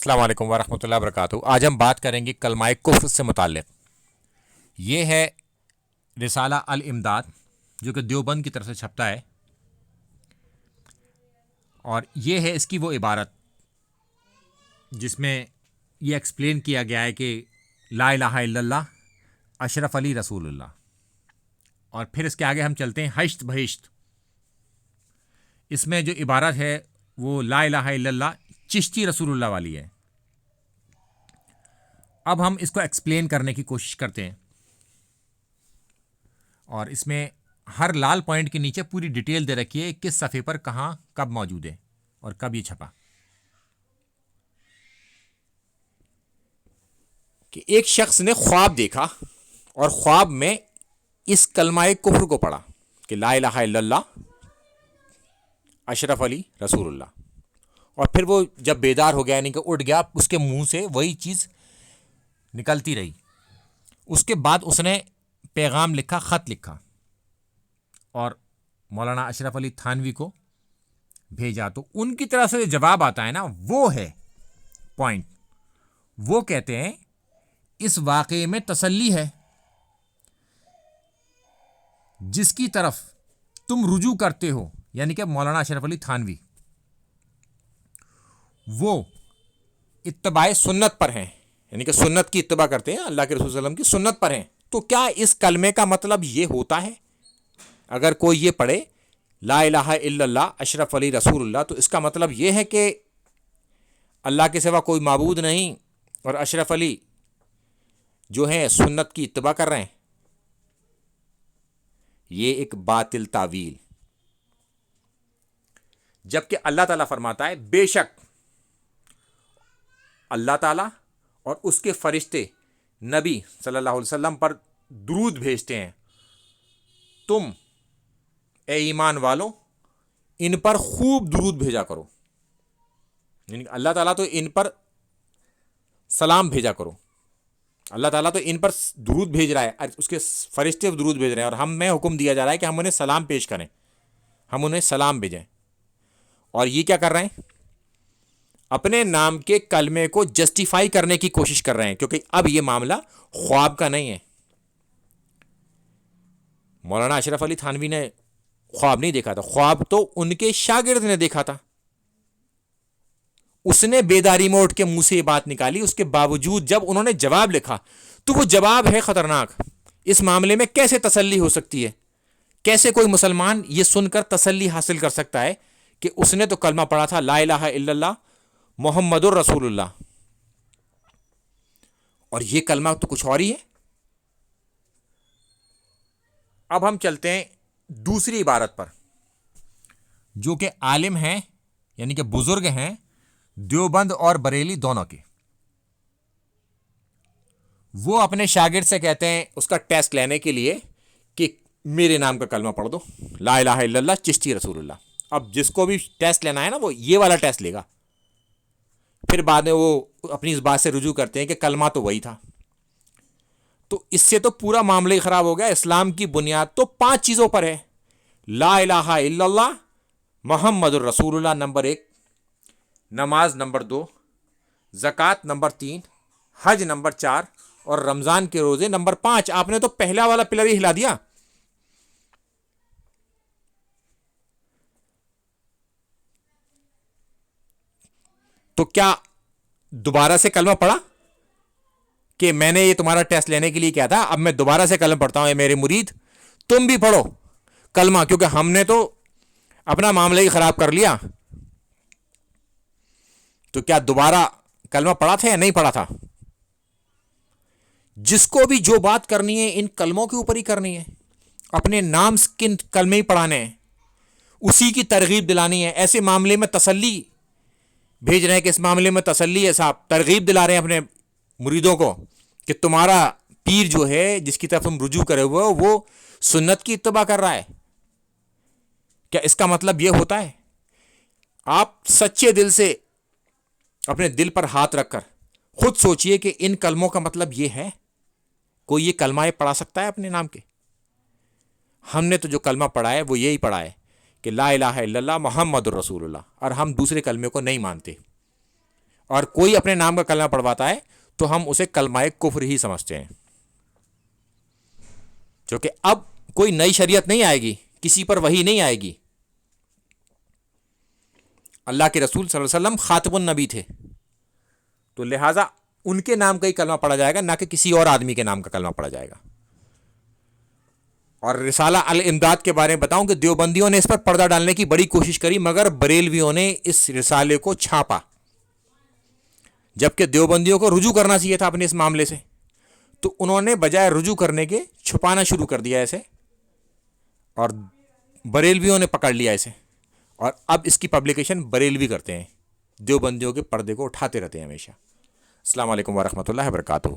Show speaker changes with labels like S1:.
S1: السلام علیکم ورحمۃ اللہ وبرکاتہ۔ آج ہم بات کریں گے کلمہ کفر سے متعلق۔ یہ ہے رسالہ الامداد جو کہ دیوبند کی طرف سے چھپتا ہے، اور یہ ہے اس کی وہ عبارت جس میں یہ ایکسپلین کیا گیا ہے کہ لا الہ الا اللہ اشرف علی رسول اللہ، اور پھر اس کے آگے ہم چلتے ہیں ہشت بہشت۔ اس میں جو عبارت ہے وہ لا الہ الا اللہ چشتی رسول اللہ والی ہے۔ اب ہم اس کو ایکسپلین کرنے کی کوشش کرتے ہیں، اور اس میں ہر لال پوائنٹ کے نیچے پوری ڈیٹیل دے رکھی ہے کس صفحے پر کہاں کب موجود ہے اور کب یہ چھپا۔ کہ ایک شخص نے خواب دیکھا اور خواب میں اس کلمہ کفر کو پڑھا کہ لا الہ الا اللہ اشرف علی رسول اللہ، اور پھر وہ جب بیدار ہو گیا یعنی کہ اٹھ گیا، اس کے منہ سے وہی چیز نکلتی رہی۔ اس کے بعد اس نے پیغام لکھا، خط لکھا، اور مولانا اشرف علی تھانوی کو بھیجا۔ تو ان کی طرف سے جو جواب آتا ہے نا، وہ ہے پوائنٹ۔ وہ کہتے ہیں اس واقعے میں تسلی ہے جس کی طرف تم رجوع کرتے ہو، یعنی کہ مولانا اشرف علی تھانوی، وہ اتباع سنت پر ہیں، یعنی کہ سنت کی اتباع کرتے ہیں، اللہ کے رسول صلی اللہ علیہ وسلم کی سنت پر ہیں۔ تو کیا اس کلمے کا مطلب یہ ہوتا ہے؟ اگر کوئی یہ پڑھے لا الہ الا اللہ اشرف علی رسول اللہ، تو اس کا مطلب یہ ہے کہ اللہ کے سوا کوئی معبود نہیں، اور اشرف علی جو ہیں سنت کی اتباع کر رہے ہیں۔ یہ ایک باطل تعویل، جبکہ اللہ تعالیٰ فرماتا ہے بے شک اللہ تعالیٰ اور اس کے فرشتے نبی صلی اللہ علیہ وسلم پر درود بھیجتے ہیں، تم اے ایمان والو ان پر خوب درود بھیجا کرو۔ یعنی اللہ تعالیٰ تو ان پر سلام بھیجا کرو، اللہ تعالیٰ تو ان پر درود بھیج رہا ہے، اس کے فرشتے درود بھیج رہے ہیں، اور ہمیں حکم دیا جا رہا ہے کہ ہم انہیں سلام پیش کریں، ہم انہیں سلام بھیجیں۔ اور یہ کیا کر رہے ہیں؟ اپنے نام کے کلمے کو جسٹیفائی کرنے کی کوشش کر رہے ہیں، کیونکہ اب یہ معاملہ خواب کا نہیں ہے۔ مولانا اشرف علی تھانوی نے خواب نہیں دیکھا تھا، خواب تو ان کے شاگرد نے دیکھا تھا۔ اس نے بیداری میں اٹھ کے منہ سے یہ بات نکالی، اس کے باوجود جب انہوں نے جواب لکھا تو وہ جواب ہے خطرناک۔ اس معاملے میں کیسے تسلی ہو سکتی ہے؟ کیسے کوئی مسلمان یہ سن کر تسلی حاصل کر سکتا ہے کہ اس نے تو کلمہ پڑھا تھا لا الہ الا اللہ محمد الرسول اللہ، اور یہ کلمہ تو کچھ اور ہی ہے۔ اب ہم چلتے ہیں دوسری عبارت پر، جو کہ عالم ہیں یعنی کہ بزرگ ہیں دیوبند اور بریلی دونوں کے۔ وہ اپنے شاگرد سے کہتے ہیں اس کا ٹیسٹ لینے کے لیے کہ میرے نام کا کلمہ پڑھ دو لا الہ الا اللہ چشتی رسول اللہ۔ اب جس کو بھی ٹیسٹ لینا ہے نا، وہ یہ والا ٹیسٹ لے گا۔ پھر بعد میں وہ اپنی اس بات سے رجوع کرتے ہیں کہ کلمہ تو وہی تھا۔ تو اس سے تو پورا معاملہ ہی خراب ہو گیا۔ اسلام کی بنیاد تو 5 چیزوں پر ہے، لا الہ الا اللہ محمد الرسول اللہ نمبر 1، نماز نمبر 2، زکوٰۃ نمبر 3، حج نمبر 4، اور رمضان کے روزے نمبر 5۔ آپ نے تو پہلا والا پلر ہی ہلا دیا۔ تو کیا دوبارہ سے کلمہ پڑھا کہ میں نے یہ تمہارا ٹیسٹ لینے کے لیے کیا تھا، اب میں دوبارہ سے کلمہ پڑھتا ہوں، اے میرے مرید تم بھی پڑھو کلمہ، کیونکہ ہم نے تو اپنا معاملہ ہی خراب کر لیا۔ تو کیا دوبارہ کلمہ پڑھا تھا یا نہیں پڑھا تھا؟ جس کو بھی جو بات کرنی ہے ان کلموں کے اوپر ہی کرنی ہے، اپنے نام کن کلمے ہی پڑھانے ہیں، اسی کی ترغیب دلانی ہے۔ ایسے معاملے میں تسلی بھیج رہے ہیں کہ اس معاملے میں تسلی ہے صاحب، ترغیب دلا رہے ہیں اپنے مریدوں کو کہ تمہارا پیر جو ہے جس کی طرف تم رجوع کرے ہوئے ہو وہ سنت کی اتباع کر رہا ہے۔ کیا اس کا مطلب یہ ہوتا ہے؟ آپ سچے دل سے اپنے دل پر ہاتھ رکھ کر خود سوچئے کہ ان کلموں کا مطلب یہ ہے؟ کوئی یہ کلمہ پڑھا سکتا ہے اپنے نام کے؟ ہم نے تو جو کلمہ پڑھا ہے وہ یہی پڑھا ہے کہ لا الہ الا اللہ محمد الرسول اللہ، اور ہم دوسرے کلمے کو نہیں مانتے۔ اور کوئی اپنے نام کا کلمہ پڑھواتا ہے تو ہم اسے کلمہ کفر ہی سمجھتے ہیں. کیونکہ اب کوئی نئی شریعت نہیں آئے گی, کسی پر وحی نہیں آئے گی. اللہ کے رسول صلی اللہ علیہ وسلم خاتم النبی تھے, تو لہٰذا ان کے نام کا ہی کلمہ پڑھا جائے گا, نہ کہ کسی اور آدمی کے نام کا کلمہ پڑھا جائے گا. اور رسالہ الامداد کے بارے میں بتاؤں کہ دیوبندیوں نے اس پر پردہ ڈالنے کی بڑی کوشش کری, مگر بریلویوں نے اس رسالے کو چھاپا, جبکہ دیوبندیوں کو رجوع کرنا چاہیے تھا اپنے اس معاملے سے, تو انہوں نے بجائے رجوع کرنے کے چھپانا شروع کر دیا اسے, اور بریلویوں نے پکڑ لیا اسے, اور اب اس کی پبلیکیشن بریلوی کرتے ہیں, دیوبندیوں کے پردے کو اٹھاتے رہتے ہیں ہمیشہ. السلام علیکم ورحمۃ اللہ وبرکاتہ.